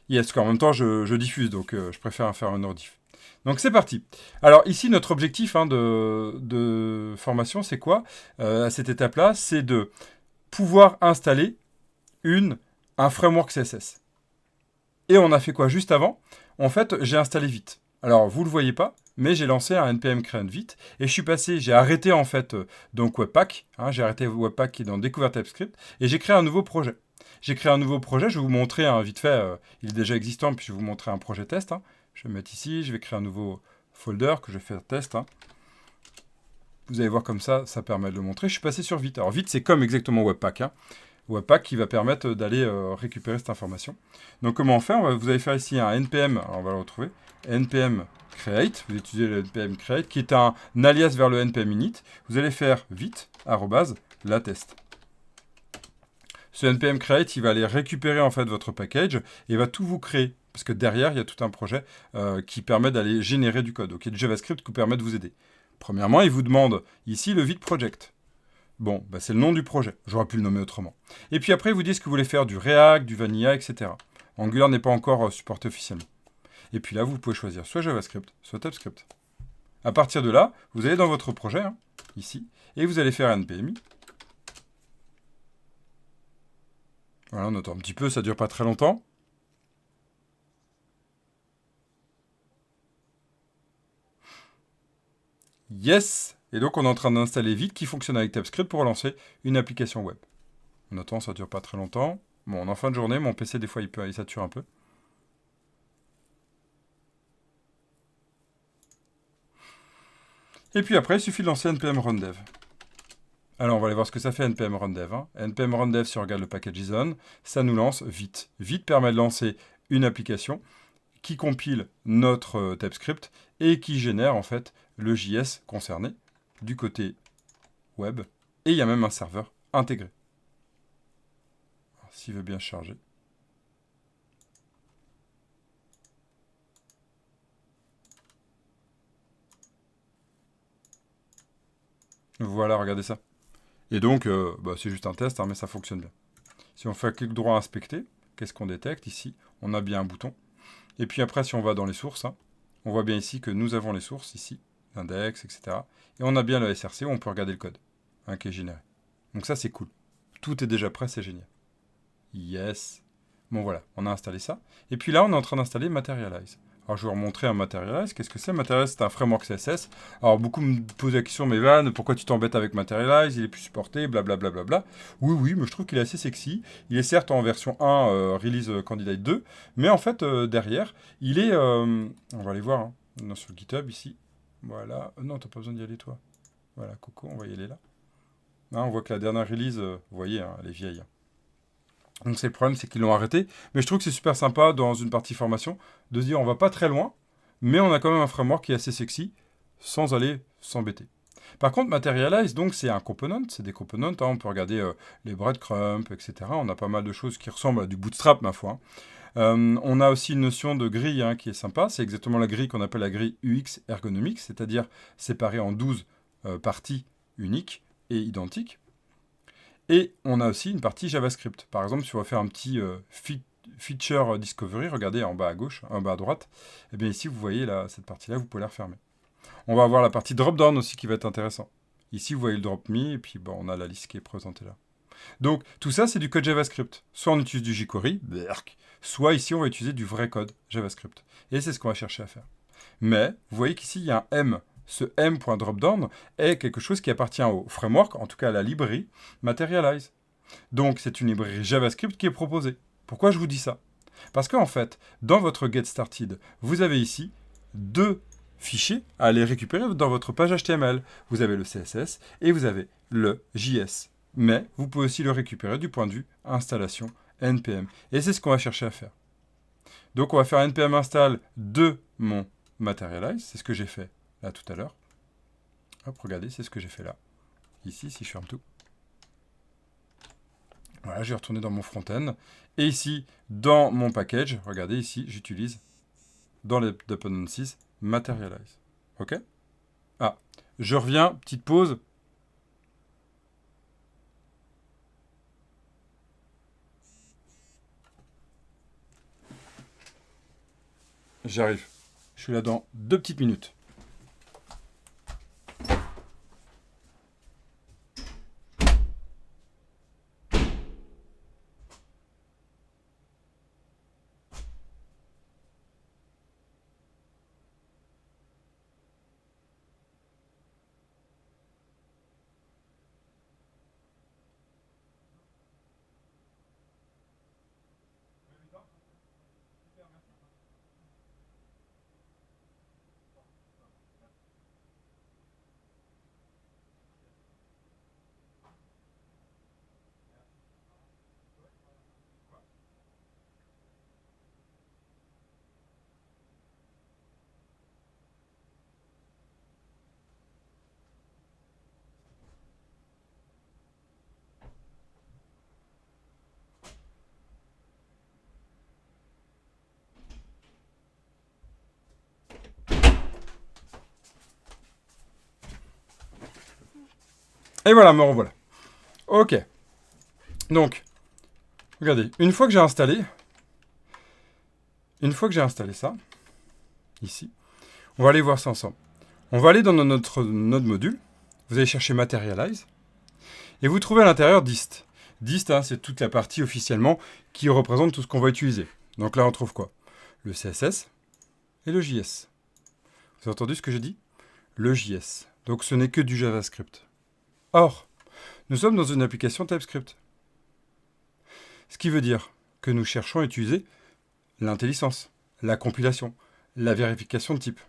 Yes, qu'en même temps, je diffuse, donc je préfère faire un rediff. Donc c'est parti. Alors ici, notre objectif de formation, c'est quoi à cette étape-là? C'est de pouvoir installer un framework CSS. Et on a fait quoi juste avant? En fait, j'ai installé Vite. Alors, vous ne le voyez pas, mais j'ai lancé un npm create Vite et j'ai arrêté en fait donc Webpack. J'ai arrêté Webpack qui est dans Découverte TypeScript et j'ai créé un nouveau projet. J'ai créé un nouveau projet, je vais vous montrer vite fait, il est déjà existant, puis je vais vous montrer un projet test. Je vais me mettre ici, je vais créer un nouveau folder que je vais faire test. Vous allez voir comme ça permet de le montrer. Je suis passé sur Vite. Alors Vite, c'est comme exactement Webpack. Webpack qui va permettre d'aller récupérer cette information. Donc comment on fait? Vous allez faire ici un npm, alors on va le retrouver, npm create, vous utilisez le npm create, qui est un alias vers le npm init. Vous allez faire vite, @latest. Ce npm create, il va aller récupérer en fait votre package et il va tout vous créer. Parce que derrière, il y a tout un projet qui permet d'aller générer du code. Donc il y a du JavaScript qui vous permet de vous aider. Premièrement, il vous demande ici le Vite project. Bon, c'est le nom du projet. J'aurais pu le nommer autrement. Et puis après, ils vous disent que vous voulez faire du React, du Vanilla, etc. Angular n'est pas encore supporté officiellement. Et puis là, vous pouvez choisir soit JavaScript, soit TypeScript. À partir de là, vous allez dans votre projet, ici, et vous allez faire npmi. Voilà, on attend un petit peu, ça dure pas très longtemps. Yes. Et donc, on est en train d'installer Vite qui fonctionne avec TypeScript pour lancer une application web. On attend, ça dure pas très longtemps. Bon, on est en fin de journée, mon PC, des fois, il sature un peu. Et puis après, il suffit de lancer npm run dev. Alors, on va aller voir ce que ça fait npm run dev. npm run dev, si on regarde le package JSON, ça nous lance Vite. Vite permet de lancer une application qui compile notre TypeScript et qui génère en fait le JS concerné du côté web. Et il y a même un serveur intégré. S'il veut bien charger. Voilà, regardez ça. Et donc, c'est juste un test, mais ça fonctionne bien. Si on fait un clic droit à inspecter, qu'est-ce qu'on détecte ici? On a bien un bouton. Et puis après, si on va dans les sources, on voit bien ici que nous avons les sources, ici, l'index, etc. Et on a bien le SRC où on peut regarder le code qui est généré. Donc ça, c'est cool. Tout est déjà prêt, c'est génial. Yes. Bon voilà, on a installé ça. Et puis là, on est en train d'installer Materialize. Alors je vais vous remontrer un Materialize. Qu'est-ce que c'est? Materialize, c'est un framework CSS. Alors beaucoup me posent la question, mais Van, pourquoi tu t'embêtes avec Materialize? Il est plus supporté, blablabla. Bla, bla, bla. Oui, oui, mais je trouve qu'il est assez sexy. Il est certes en version 1, release candidate 2, mais en fait, derrière, il est... on va aller voir, non, sur le GitHub, ici. Voilà. Non, t'as pas besoin d'y aller, toi. Voilà, Coco, on va y aller là. On voit que la dernière release, vous voyez, elle est vieille. Donc c'est le problème, c'est qu'ils l'ont arrêté. Mais je trouve que c'est super sympa dans une partie formation de se dire on va pas très loin, mais on a quand même un framework qui est assez sexy sans aller s'embêter. Par contre, Materialize, donc c'est un component, c'est des components. On peut regarder les breadcrumbs, etc. On a pas mal de choses qui ressemblent à du bootstrap, ma foi. On a aussi une notion de grille qui est sympa. C'est exactement la grille qu'on appelle la grille UX ergonomique, c'est-à-dire séparée en 12 parties uniques et identiques. Et on a aussi une partie JavaScript. Par exemple, si on va faire un petit feature discovery, regardez en bas à gauche, en bas à droite, et bien ici, vous voyez là, cette partie-là, vous pouvez la refermer. On va avoir la partie drop-down aussi qui va être intéressant. Ici, vous voyez le drop me, et puis on a la liste qui est présentée là. Donc, tout ça, c'est du code JavaScript. Soit on utilise du jQuery, soit ici, on va utiliser du vrai code JavaScript. Et c'est ce qu'on va chercher à faire. Mais, vous voyez qu'ici, il y a un M. Ce M.dropdown est quelque chose qui appartient au framework, en tout cas à la librairie Materialize. Donc, c'est une librairie JavaScript qui est proposée. Pourquoi je vous dis ça? Parce qu'en fait, dans votre Get Started, vous avez ici deux fichiers à aller récupérer dans votre page HTML. Vous avez le CSS et vous avez le JS. Mais vous pouvez aussi le récupérer du point de vue installation npm. Et c'est ce qu'on va chercher à faire. Donc, on va faire npm install de mon Materialize. C'est ce que j'ai fait là tout à l'heure. Hop, regardez, c'est ce que j'ai fait là. Ici, si je ferme tout. Voilà, je vais retourner dans mon front-end. Et ici, dans mon package, regardez ici, j'utilise dans les dependencies Materialize. OK? Ah, je reviens, petite pause. J'arrive. Je suis là dans 2 petites minutes. Et voilà, me revoilà. Ok. Donc, regardez, une fois que j'ai installé ça, ici, on va aller voir ça ensemble. On va aller dans notre module. Vous allez chercher Materialize. Et vous trouvez à l'intérieur Dist. Dist, hein, c'est toute la partie officiellement qui représente tout ce qu'on va utiliser. Donc là, on trouve quoi? Le CSS et le JS. Vous avez entendu ce que j'ai dit? Le JS. Donc ce n'est que du JavaScript. Or, nous sommes dans une application TypeScript. Ce qui veut dire que nous cherchons à utiliser l'intelligence, la compilation, la vérification de type.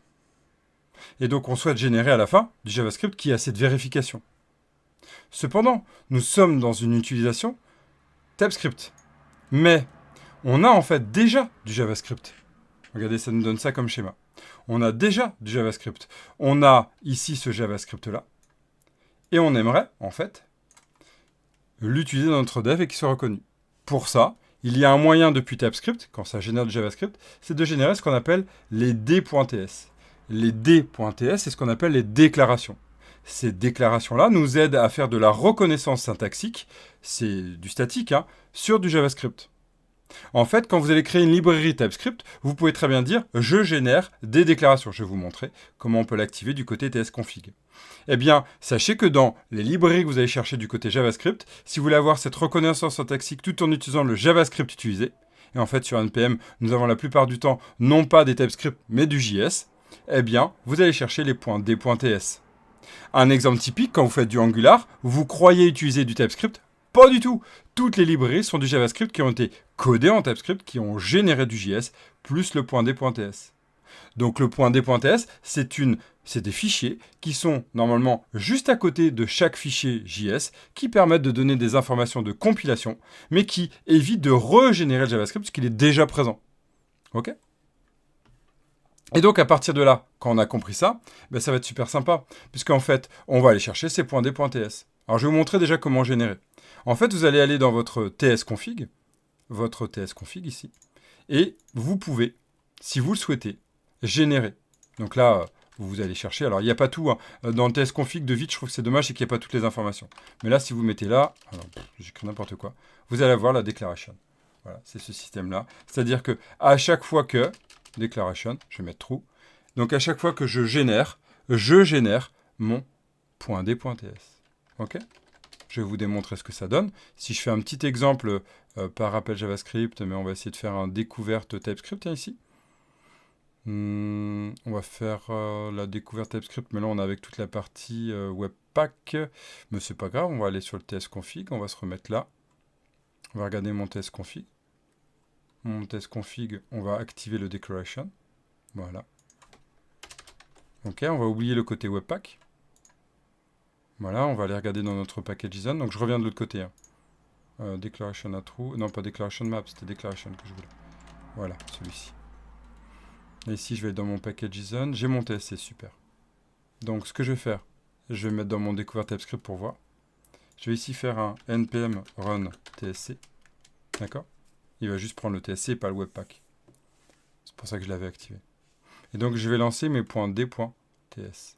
Et donc on souhaite générer à la fin du JavaScript qui a cette vérification. Cependant, nous sommes dans une utilisation TypeScript. Mais on a en fait déjà du JavaScript. Regardez, ça nous donne ça comme schéma. On a déjà du JavaScript. On a ici ce JavaScript-là. Et on aimerait, en fait, l'utiliser dans notre dev et qu'il soit reconnu. Pour ça, il y a un moyen depuis TypeScript, quand ça génère du JavaScript, c'est de générer ce qu'on appelle les D.TS. Les D.TS, c'est ce qu'on appelle les déclarations. Ces déclarations-là nous aident à faire de la reconnaissance syntaxique, c'est du statique, hein, sur du JavaScript. En fait, quand vous allez créer une librairie TypeScript, vous pouvez très bien dire « je génère des déclarations ». Je vais vous montrer comment on peut l'activer du côté tsconfig. Eh bien, sachez que dans les librairies que vous allez chercher du côté JavaScript, si vous voulez avoir cette reconnaissance syntaxique tout en utilisant le JavaScript utilisé, et en fait sur NPM, nous avons la plupart du temps non pas des TypeScript, mais du JS, eh bien, vous allez chercher les points D.TS. Un exemple typique, quand vous faites du Angular, vous croyez utiliser du TypeScript? Pas du tout. Toutes les librairies sont du JavaScript qui ont été codées en TypeScript, qui ont généré du JS, plus le point D.TS. Donc le point D.TS, c'est des fichiers qui sont normalement juste à côté de chaque fichier JS, qui permettent de donner des informations de compilation, mais qui évitent de régénérer le JavaScript, puisqu'il est déjà présent. Ok ? Et donc, à partir de là, quand on a compris ça, ben ça va être super sympa, puisqu'en fait, on va aller chercher ces points D.TS. Alors, je vais vous montrer déjà comment générer. En fait, vous allez aller dans votre tsconfig ici, et vous pouvez, si vous le souhaitez, générer. Donc là, vous allez chercher. Alors, il n'y a pas tout. Hein. Dans le tsconfig de vite, je trouve que c'est dommage, c'est qu'il n'y a pas toutes les informations. Mais là, si vous mettez là, j'écris n'importe quoi, vous allez avoir la declaration. Voilà, c'est ce système-là. C'est-à-dire que à chaque fois que declaration, je vais mettre true. Donc à chaque fois que je génère mon point D.TS. Ok ? Je vais vous démontrer ce que ça donne. Si je fais un petit exemple par rappel JavaScript, mais on va essayer de faire un découverte TypeScript hein, ici. On va faire la découverte TypeScript, mais là on est avec toute la partie Webpack. Mais c'est pas grave, on va aller sur le tsconfig, on va se remettre là. On va regarder mon tsconfig. Mon tsconfig, on va activer le declaration. Voilà. Ok, on va oublier le côté Webpack. Voilà, on va aller regarder dans notre package.json. Donc je reviens de l'autre côté. Hein. Declaration à true. Non, pas declaration map, c'était declaration que je voulais. Voilà, celui-ci. Et ici, je vais dans mon package.json. J'ai mon TSC, super. Donc ce que je vais faire, je vais mettre dans mon découverte TypeScript pour voir. Je vais ici faire un npm run tsc. D'accord ? Il va juste prendre le TSC et pas le Webpack. C'est pour ça que je l'avais activé. Et donc, je vais lancer mes points D.TS.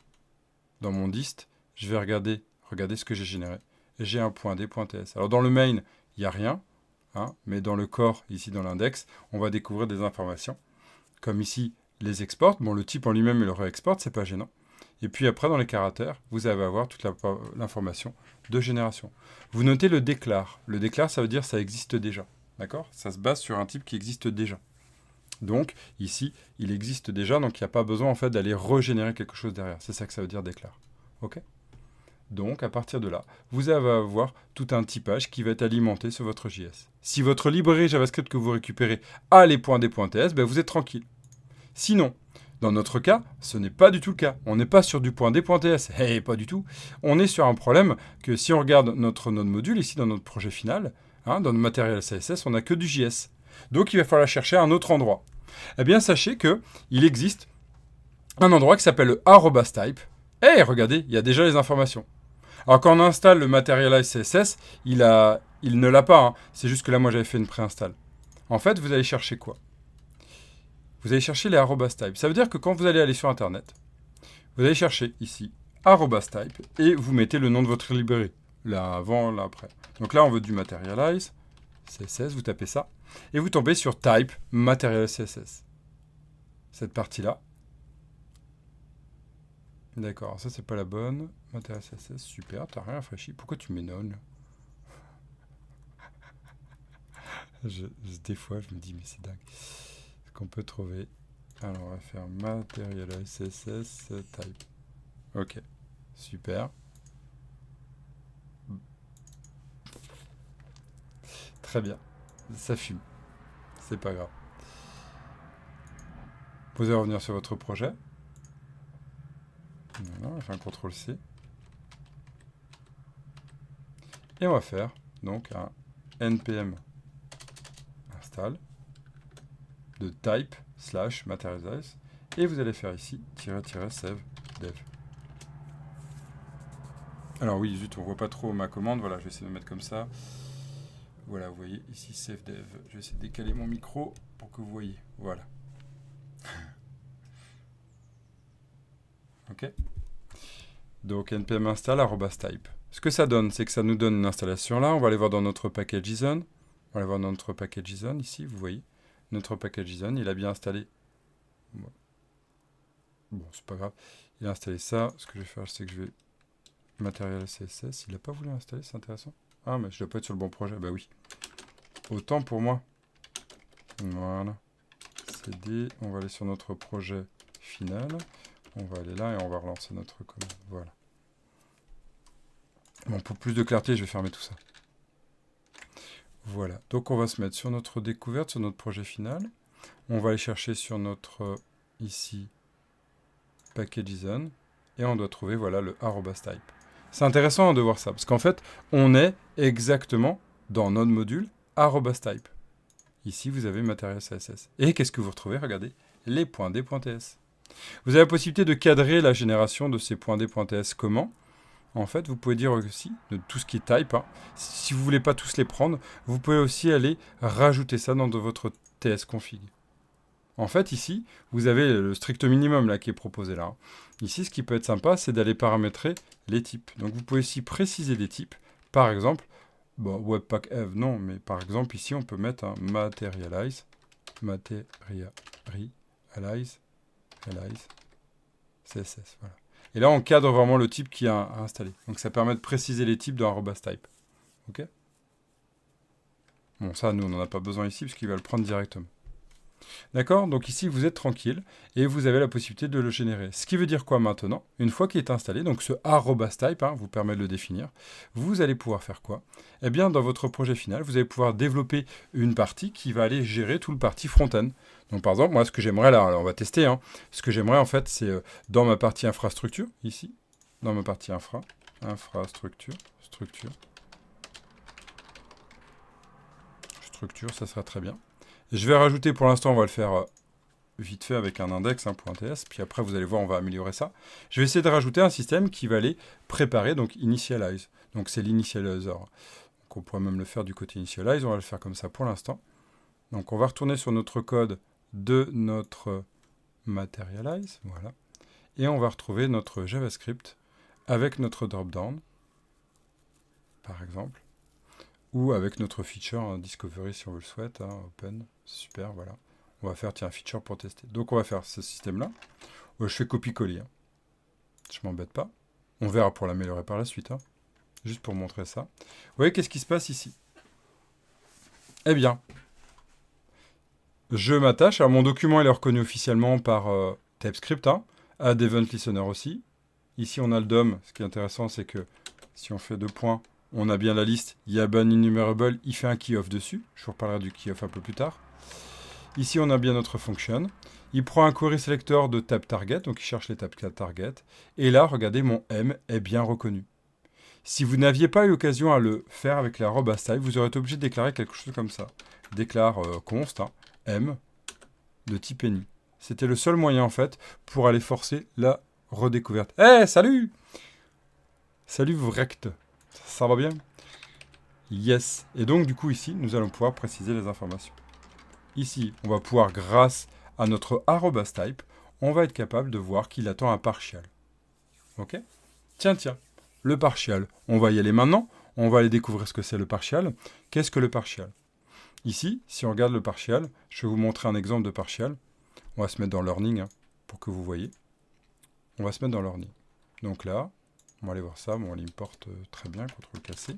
Dans mon dist, je vais regarder ce que j'ai généré. Et j'ai un point D.TS. Alors, dans le main, il n'y a rien. Hein, mais dans le core, ici dans l'index, on va découvrir des informations. Comme ici, les exporte. Bon, le type en lui-même, il le réexporte, c'est pas gênant. Et puis après, dans les caractères, vous allez avoir toute l'information de génération. Vous notez le déclare. Le déclare, ça veut dire ça existe déjà. D'accord? Ça se base sur un type qui existe déjà. Donc, ici, il existe déjà, donc il n'y a pas besoin en fait d'aller régénérer quelque chose derrière. C'est ça que ça veut dire déclare. OK? Donc, à partir de là, vous allez avoir tout un typage qui va être alimenté sur votre JS. Si votre librairie JavaScript que vous récupérez a les points des points TS, ben vous êtes tranquille. Sinon, dans notre cas, ce n'est pas du tout le cas. On n'est pas sur du point des points TS. Pas du tout. On est sur un problème que si on regarde notre node module, ici dans notre projet final, dans notre matériel CSS, on n'a que du JS. Donc il va falloir chercher un autre endroit. Eh bien, sachez qu'il existe un endroit qui s'appelle le @type. Regardez, il y a déjà les informations. Alors quand on installe le Materialize CSS, il ne l'a pas. C'est juste que là, moi, j'avais fait une préinstall. En fait, vous allez chercher quoi? Vous allez chercher les @type. Ça veut dire que quand vous allez aller sur Internet, vous allez chercher ici @type et vous mettez le nom de votre librairie. Là avant, là après. Donc là, on veut du Materialize CSS, vous tapez ça. Et vous tombez sur Type Materialize CSS. Cette partie-là. D'accord, ça c'est pas la bonne. Materialize CSS, super, t'as rien rafraîchi. Pourquoi tu m'énonnes? Des fois, je me dis, mais c'est dingue. Ce qu'on peut trouver. Alors, on va faire Materialize CSS Type. Ok, super. Très bien. Ça fume. C'est pas grave. Vous allez revenir sur votre projet. Voilà, on va faire un CTRL-C. Et on va faire donc un npm install de type / materialize. Et vous allez faire ici --save dev. Alors oui, zut, on voit pas trop ma commande. Voilà, je vais essayer de me mettre comme ça. Voilà, vous voyez ici save dev. Je vais essayer de décaler mon micro pour que vous voyez. Voilà. Ok. Donc npm install @type. Ce que ça donne, c'est que ça nous donne une installation là. On va aller voir dans notre package JSON. On va aller voir dans notre package JSON ici, vous voyez. Notre package JSON, il a bien installé. Bon, c'est pas grave. Il a installé ça. Ce que je vais faire, c'est que je vais matériel CSS. Il n'a pas voulu installer, c'est intéressant. Ah, mais je dois pas être sur le bon projet. Bah oui. Autant pour moi. Voilà. CD. On va aller sur notre projet final. On va aller là et on va relancer notre commande. Voilà. Bon, pour plus de clarté, je vais fermer tout ça. Voilà. Donc, on va se mettre sur notre découverte, sur notre projet final. On va aller chercher sur notre, ici, package JSON. Et on doit trouver, voilà, le @type. C'est intéressant de voir ça, parce qu'en fait, on est exactement dans notre module @type. Ici, vous avez matériel CSS. Et qu'est-ce que vous retrouvez? Regardez, les points des points TS. Vous avez la possibilité de cadrer la génération de ces points des points TS. Comment? En fait, vous pouvez dire aussi, de tout ce qui est type, si vous ne voulez pas tous les prendre, vous pouvez aussi aller rajouter ça dans votre TS config. En fait, ici, vous avez le strict minimum là, qui est proposé là. Ici, ce qui peut être sympa, c'est d'aller paramétrer les types. Donc, vous pouvez ici préciser des types. Par exemple, bon, Webpack Ev, non, mais par exemple, ici, on peut mettre un Materialize, CSS, voilà. Et là, on cadre vraiment le type qui est installé. Donc, ça permet de préciser les types d'un @type. OK? Bon, ça, nous, on n'en a pas besoin ici, parce qu'il va le prendre directement. D'accord? Donc ici, vous êtes tranquille et vous avez la possibilité de le générer. Ce qui veut dire quoi maintenant? Une fois qu'il est installé, donc ce @type vous permet de le définir, vous allez pouvoir faire quoi? Eh bien, dans votre projet final, vous allez pouvoir développer une partie qui va aller gérer tout le parti front-end. Donc par exemple, moi, ce que j'aimerais, là, on va tester, ce que j'aimerais en fait, c'est dans ma partie infrastructure, ici, dans ma partie infrastructure, structure, ça sera très bien. Je vais rajouter, pour l'instant, on va le faire vite fait avec un index, .ts, puis après, vous allez voir, on va améliorer ça. Je vais essayer de rajouter un système qui va aller préparer, donc initialize. Donc c'est l'initializer. Donc on pourrait même le faire du côté initialize, on va le faire comme ça pour l'instant. Donc on va retourner sur notre code de notre materialize, voilà. Et on va retrouver notre JavaScript avec notre dropdown, par exemple. Ou avec notre feature discovery si on le souhaite, open, super, voilà. On va faire, tiens, un feature pour tester. Donc, on va faire ce système-là. Je fais copier-coller. Hein. Je m'embête pas. On verra pour l'améliorer par la suite. Hein. Juste pour montrer ça. Vous voyez, qu'est-ce qui se passe ici? Eh bien, je m'attache. Alors, mon document, il est reconnu officiellement par TypeScript. Hein. Add Event Listener aussi. Ici, on a le DOM. Ce qui est intéressant, c'est que si on fait 2 points, on a bien la liste. Il y a ban enumerable. Il fait un key-off dessus. Je vous reparlerai du key-off un peu plus tard. Ici, on a bien notre function. Il prend un query selector de tab target, donc il cherche les tabs target. Et là, regardez, mon M est bien reconnu. Si vous n'aviez pas eu l'occasion à le faire avec la @style, vous aurez été obligé de déclarer quelque chose comme ça. Déclare const, hein, M, de type any. C'était le seul moyen, en fait, pour aller forcer la redécouverte. Eh, salut! Salut, Vrect. Ça va bien? Yes. Et donc, du coup, ici, nous allons pouvoir préciser les informations. Ici, on va pouvoir, grâce à notre @type, on va être capable de voir qu'il attend un partial. Ok? Tiens, le partial. On va y aller maintenant. On va aller découvrir ce que c'est le partial. Qu'est-ce que le partial? Ici, si on regarde le partial, je vais vous montrer un exemple de partial. On va se mettre dans learning, hein, pour que vous voyez. On va se mettre dans learning. Donc là, on va aller voir ça. Bon, on l'importe très bien, CTRL-C.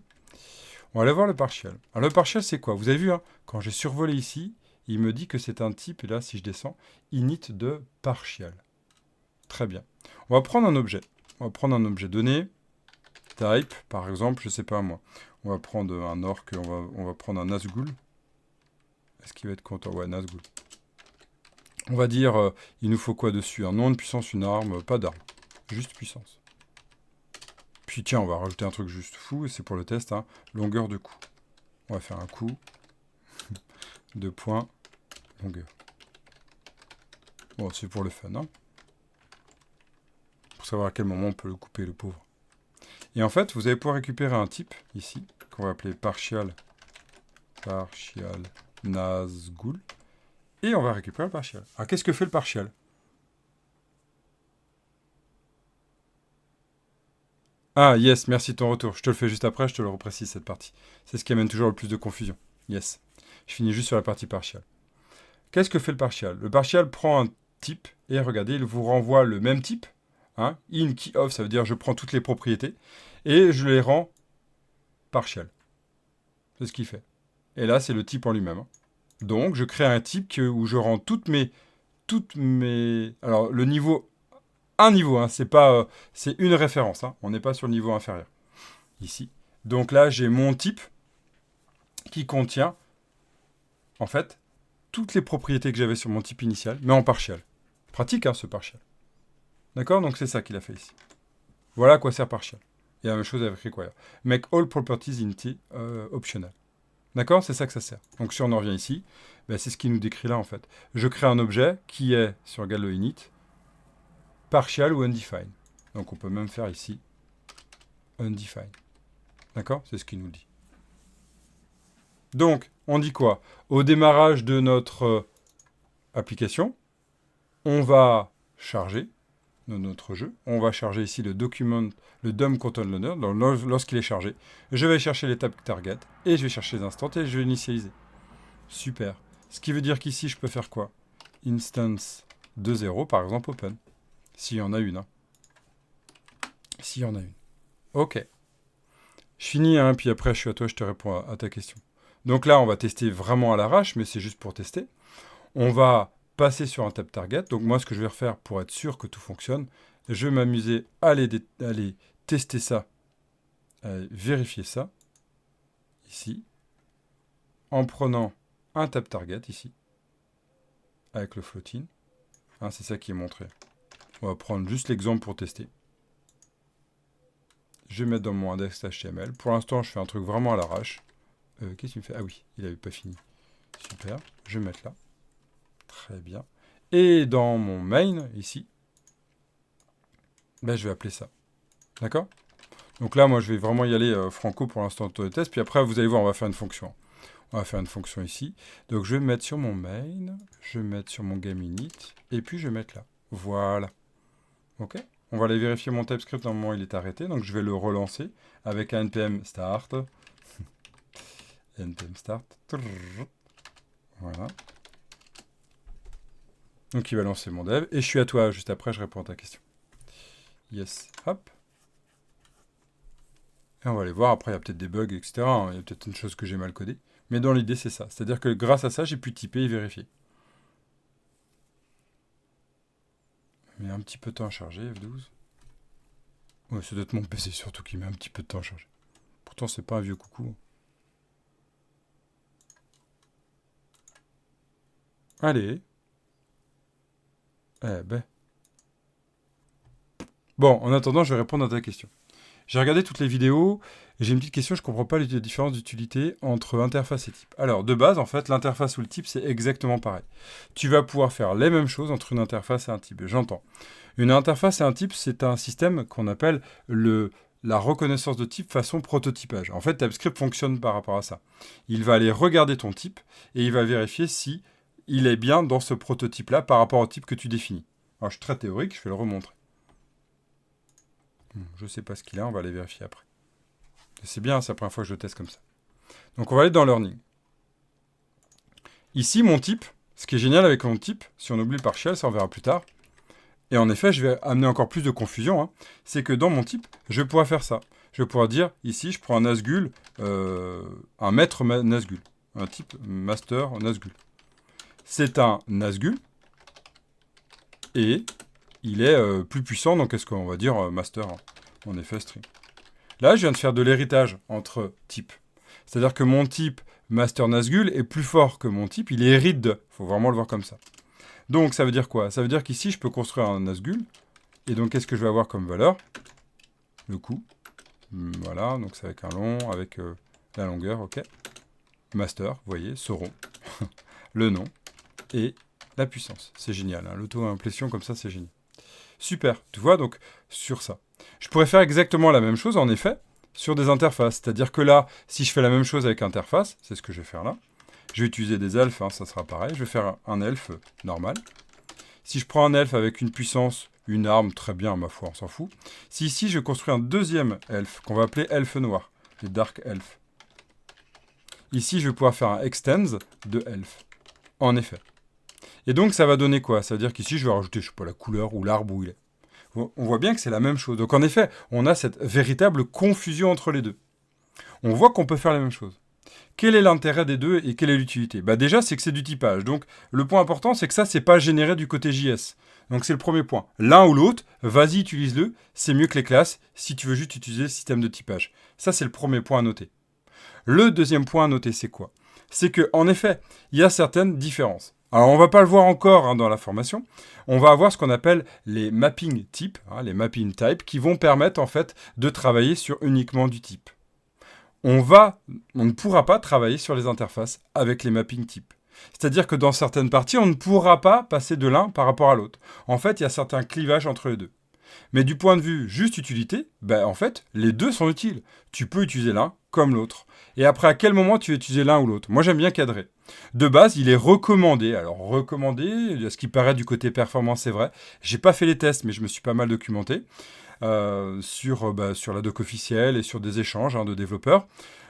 On va aller voir le partial. Alors le partial, c'est quoi? Vous avez vu, hein, quand j'ai survolé ici, il me dit que c'est un type, et là, si je descends, init de partial. Très bien. On va prendre un objet. On va prendre un objet donné. Type, par exemple, je ne sais pas moi. On va prendre un orc, on va prendre un Nazgul. Est-ce qu'il va être content? Ouais, Nazgul. On va dire, il nous faut quoi dessus? Un nom, une puissance, une arme, pas d'arme. Juste puissance. Puis tiens, on va rajouter un truc juste fou, et c'est pour le test, hein, longueur de coup. On va faire un coup. 2 points, longueur. Bon, c'est pour le fun, hein. Pour savoir à quel moment on peut le couper, le pauvre. Et en fait, vous allez pouvoir récupérer un type, ici, qu'on va appeler partial Nazgul. Et on va récupérer le partial. Alors, qu'est-ce que fait le partial? Ah, yes, merci de ton retour. Je te le fais juste après, je te le reprécise, cette partie. C'est ce qui amène toujours le plus de confusion. Yes. Je finis juste sur la partie partial. Qu'est-ce que fait le partial? Le partial prend un type, et regardez, il vous renvoie le même type. Hein, in, key, off, ça veut dire je prends toutes les propriétés, et je les rends partial. C'est ce qu'il fait. Et là, c'est le type en lui-même. Hein. Donc, je crée un type où je rends toutes mes... Alors, le niveau... Un niveau, hein, c'est pas... c'est une référence. Hein, on n'est pas sur le niveau inférieur. Ici. Donc là, j'ai mon type qui contient, en fait, toutes les propriétés que j'avais sur mon type initial, mais en partial. Pratique, hein, ce partial. D'accord? Donc, c'est ça qu'il a fait ici. Voilà à quoi sert partial. Et la même chose avec require. Make all properties int optional. D'accord? C'est ça que ça sert. Donc si on en revient ici, ben, c'est ce qu'il nous décrit là en fait. Je crée un objet qui est, si on regarde le init, partial ou undefined. Donc on peut même faire ici undefined. D'accord? C'est ce qu'il nous dit. Donc, on dit quoi? Au démarrage de notre application, on va charger notre jeu. On va charger ici le document, le DOM content loader. Lorsqu'il est chargé, je vais chercher les tabs target et je vais chercher les instants et je vais initialiser. Super. Ce qui veut dire qu'ici, je peux faire quoi? Instance de 0, par exemple, open. S'il y en a une. Hein. S'il y en a une. Ok. Je finis, hein, puis après, je suis à toi, je te réponds à ta question. Donc là, on va tester vraiment à l'arrache, mais c'est juste pour tester. On va passer sur un tab target. Donc moi, ce que je vais refaire pour être sûr que tout fonctionne, je vais m'amuser à aller tester ça, à vérifier ça, ici, en prenant un tab target, ici, avec le floating. Hein, c'est ça qui est montré. On va prendre juste l'exemple pour tester. Je vais mettre dans mon index.html. Pour l'instant, je fais un truc vraiment à l'arrache. Qu'est-ce qu'il me fait? Ah oui, il n'avait pas fini. Super. Je vais mettre là. Très bien. Et dans mon main, ici, ben, je vais appeler ça. D'accord? Donc là, moi, je vais vraiment y aller franco pour l'instant de test. Puis après, vous allez voir, on va faire une fonction. On va faire une fonction ici. Donc, je vais me mettre sur mon main. Je vais me mettre sur mon game init. Et puis, je vais mettre là. Voilà. OK? On va aller vérifier mon TypeScript. Normalement, il est arrêté. Donc, je vais le relancer avec un npm start. npm start. Voilà. Donc il va lancer mon dev. Et je suis à toi juste après, je réponds à ta question. Yes, hop. Et on va aller voir, après il y a peut-être des bugs, etc. Il y a peut-être une chose que j'ai mal codée. Mais dans l'idée, c'est ça. C'est-à-dire que grâce à ça, j'ai pu typer et vérifier. Il met un petit peu de temps à charger, F12. Ouais, ça doit être mon PC surtout qui met un petit peu de temps à charger. Pourtant, c'est pas un vieux coucou. Allez. Eh ben. Bon, en attendant, je vais répondre à ta question. J'ai regardé toutes les vidéos et j'ai une petite question, je ne comprends pas les différences d'utilité entre interface et type. Alors, de base, en fait, l'interface ou le type, c'est exactement pareil. Tu vas pouvoir faire les mêmes choses entre une interface et un type. J'entends. Une interface et un type, c'est un système qu'on appelle la reconnaissance de type façon prototypage. En fait, TypeScript fonctionne par rapport à ça. Il va aller regarder ton type et il va vérifier si il est bien dans ce prototype-là par rapport au type que tu définis. Alors, je suis très théorique, je vais le remontrer. Je ne sais pas ce qu'il a, on va aller vérifier après. C'est bien, c'est la première fois que je le teste comme ça. Donc on va aller dans Learning. Ici, mon type, ce qui est génial avec mon type, si on oublie le partiel, ça on verra plus tard, et en effet, je vais amener encore plus de confusion, c'est que dans mon type, je vais pouvoir faire ça. Je vais pouvoir dire, ici, je prends un Nazgul, un maître Nazgul, un type master Nazgul. C'est un Nazgul, et il est plus puissant, donc est-ce qu'on va dire master, en effet, string. Là, je viens de faire de l'héritage entre types. C'est-à-dire que mon type master Nazgul est plus fort que mon type, il hérite de. Il faut vraiment le voir comme ça. Donc, ça veut dire quoi? Ça veut dire qu'ici, je peux construire un Nazgul. Et donc, qu'est-ce que je vais avoir comme valeur? Le coût. Voilà, donc c'est avec un long, avec la longueur, ok. Master, vous voyez, ce rond. Le nom. Et la puissance. C'est génial. L'auto-implétion comme ça, c'est génial. Super. Tu vois, donc, sur ça. Je pourrais faire exactement la même chose, en effet, sur des interfaces. C'est-à-dire que là, si je fais la même chose avec interface, c'est ce que je vais faire là, je vais utiliser des elfes, ça sera pareil. Je vais faire un elfe normal. Si je prends un elfe avec une puissance, une arme, très bien, ma foi, on s'en fout. Si ici, je construis un deuxième elfe, qu'on va appeler elfe noir, les dark elfes. Ici, je vais pouvoir faire un extends de elfe. En effet. Et donc, ça va donner quoi? Ça veut dire qu'ici, je vais rajouter, je sais pas, la couleur ou l'arbre où il est. On voit bien que c'est la même chose. Donc en effet, on a cette véritable confusion entre les deux. On voit qu'on peut faire la même chose. Quel est l'intérêt des deux et quelle est l'utilité? Déjà, c'est que c'est du typage. Donc le point important, c'est que ça, c'est pas généré du côté JS. Donc c'est le premier point. L'un ou l'autre, vas-y, utilise-le. C'est mieux que les classes si tu veux juste utiliser le système de typage. Ça, c'est le premier point à noter. Le deuxième point à noter, c'est quoi? C'est que, en effet, il y a certaines différences. Alors, on ne va pas le voir encore dans la formation. On va avoir ce qu'on appelle les mapping types, les mapping types, qui vont permettre, en fait, de travailler sur uniquement du type. On ne pourra pas travailler sur les interfaces avec les mapping types. C'est-à-dire que dans certaines parties, on ne pourra pas passer de l'un par rapport à l'autre. En fait, il y a certains clivages entre les deux. Mais du point de vue juste utilité, en fait, les deux sont utiles. Tu peux utiliser l'un comme l'autre. Et après, à quel moment tu veux utiliser l'un ou l'autre? Moi, j'aime bien cadrer. De base, il est recommandé. Alors, recommandé, ce qui paraît du côté performance, c'est vrai. J'ai pas fait les tests, mais je me suis pas mal documenté sur la doc officielle et sur des échanges de développeurs.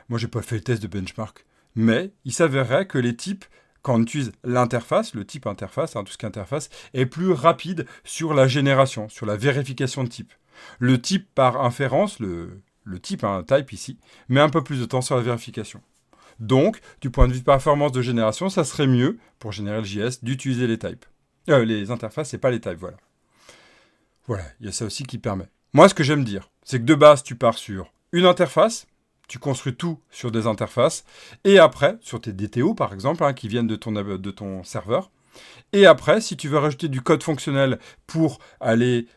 Moi, j'ai pas fait le test de benchmark. Mais il s'avérerait que les types, quand on utilise l'interface, le type interface, tout ce qui est interface, est plus rapide sur la génération, sur la vérification de type. Le type par inférence, le type, type ici, met un peu plus de temps sur la vérification. Donc, du point de vue de performance de génération, ça serait mieux, pour générer le JS, d'utiliser les types. Les interfaces et pas les types, voilà. Voilà, il y a ça aussi qui permet. Moi, ce que j'aime dire, c'est que de base, tu pars sur une interface, tu construis tout sur des interfaces, et après, sur tes DTO par exemple, qui viennent de ton serveur, et après, si tu veux rajouter du code fonctionnel pour aller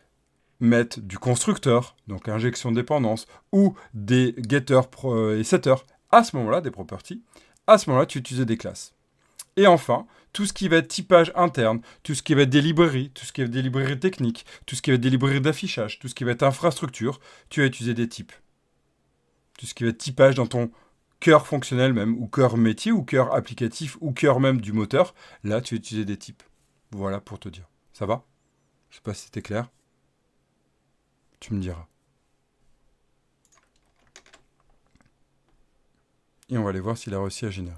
mettre du constructeur, donc injection de dépendance, ou des getters et setters, à ce moment-là, des properties, à ce moment-là, tu utilises des classes. Et enfin, tout ce qui va être typage interne, tout ce qui va être des librairies, tout ce qui va être des librairies techniques, tout ce qui va être des librairies d'affichage, tout ce qui va être infrastructure, tu vas utiliser des types. Tout ce qui va être typage dans ton cœur fonctionnel même, ou cœur métier, ou cœur applicatif, ou cœur même du moteur, là, tu vas utiliser des types. Voilà pour te dire. Ça va? Je sais pas si c'était clair. Tu me diras. Et on va aller voir s'il a réussi à générer.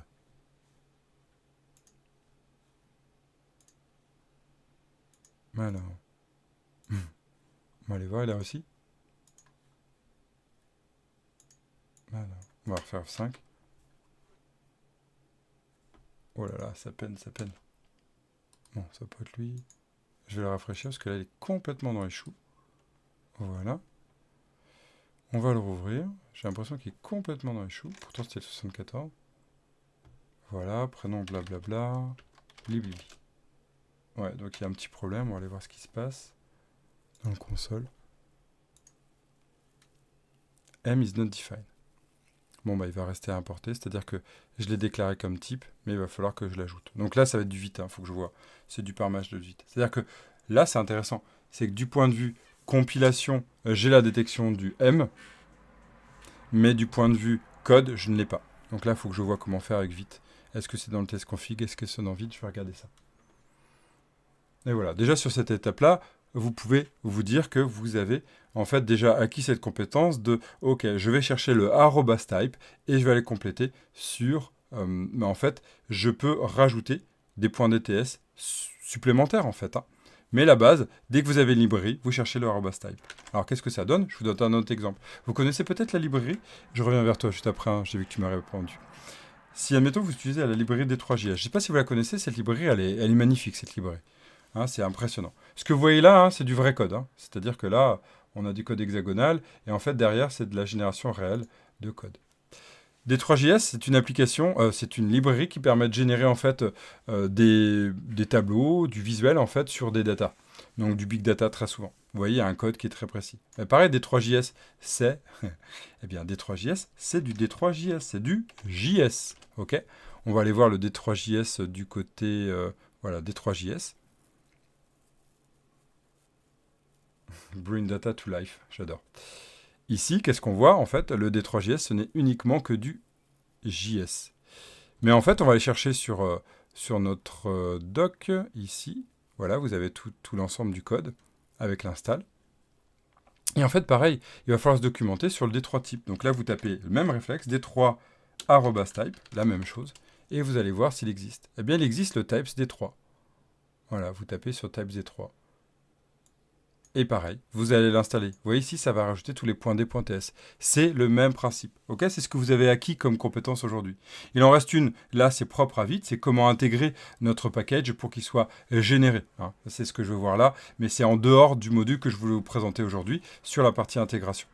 Alors, on va aller voir là aussi. Alors, on va refaire F5. Oh là là, ça peine, ça peine. Bon, ça peut être lui. Je vais le rafraîchir parce que là, il est complètement dans les choux. Voilà. On va le rouvrir. J'ai l'impression qu'il est complètement dans les choux. Pourtant, c'était le 74. Voilà, prénom blablabla. Blibli. Ouais, donc il y a un petit problème. On va aller voir ce qui se passe dans le console. M is not defined. Bon, bah, il va rester à importer, c'est-à-dire que je l'ai déclaré comme type, mais il va falloir que je l'ajoute. Donc là, ça va être du vite, il faut que je vois. C'est du parmage de vite. C'est-à-dire que là, c'est intéressant. C'est que du point de vue compilation, j'ai la détection du M, mais du point de vue code, je ne l'ai pas. Donc là, il faut que je vois comment faire avec vite. Est-ce que c'est dans le test config? Est-ce que c'est dans vite? Je vais regarder ça. Et voilà, déjà sur cette étape-là, vous pouvez vous dire que vous avez en fait déjà acquis cette compétence de ok, je vais chercher le arrobas type et je vais aller compléter sur mais en fait, je peux rajouter des points DTS supplémentaires en fait. Hein. Mais la base, dès que vous avez une librairie, vous cherchez le arrobas type. Alors qu'est-ce que ça donne? Je vous donne un autre exemple. Vous connaissez peut-être la librairie? Je reviens vers toi juste après, hein, j'ai vu que tu m'as répondu. Si, admettons, vous utilisez la librairie D3JS, je ne sais pas si vous la connaissez, cette librairie, elle est magnifique, cette librairie. Hein, c'est impressionnant. Ce que vous voyez là, hein, c'est du vrai code. Hein. C'est-à-dire que là, on a du code hexagonal, et en fait, derrière, c'est de la génération réelle de code. D3JS, c'est une application, c'est une librairie qui permet de générer en fait des tableaux, du visuel en fait sur des datas. Donc du big data très souvent. Vous voyez, il y a un code qui est très précis. Mais pareil, D3JS, c'est eh bien D3JS, c'est du D3JS, c'est du JS. Ok. On va aller voir le D3JS du côté voilà D3JS. Bring data to life, j'adore. Ici, qu'est-ce qu'on voit? En fait, le D3JS, ce n'est uniquement que du JS. Mais en fait, on va aller chercher sur notre doc, ici. Voilà, vous avez tout l'ensemble du code avec l'install. Et en fait, pareil, il va falloir se documenter sur le D3 type. Donc là, vous tapez le même réflexe, D3 arrobas type, la même chose, et vous allez voir s'il existe. Eh bien, il existe le types D3. Voilà, vous tapez sur types D3. Et pareil, vous allez l'installer. Vous voyez ici, ça va rajouter tous les points D.TS. C'est le même principe. Ok, c'est ce que vous avez acquis comme compétence aujourd'hui. Il en reste une, là c'est propre à vite, c'est comment intégrer notre package pour qu'il soit généré. Hein. C'est ce que je veux voir là, mais c'est en dehors du module que je voulais vous présenter aujourd'hui sur la partie intégration.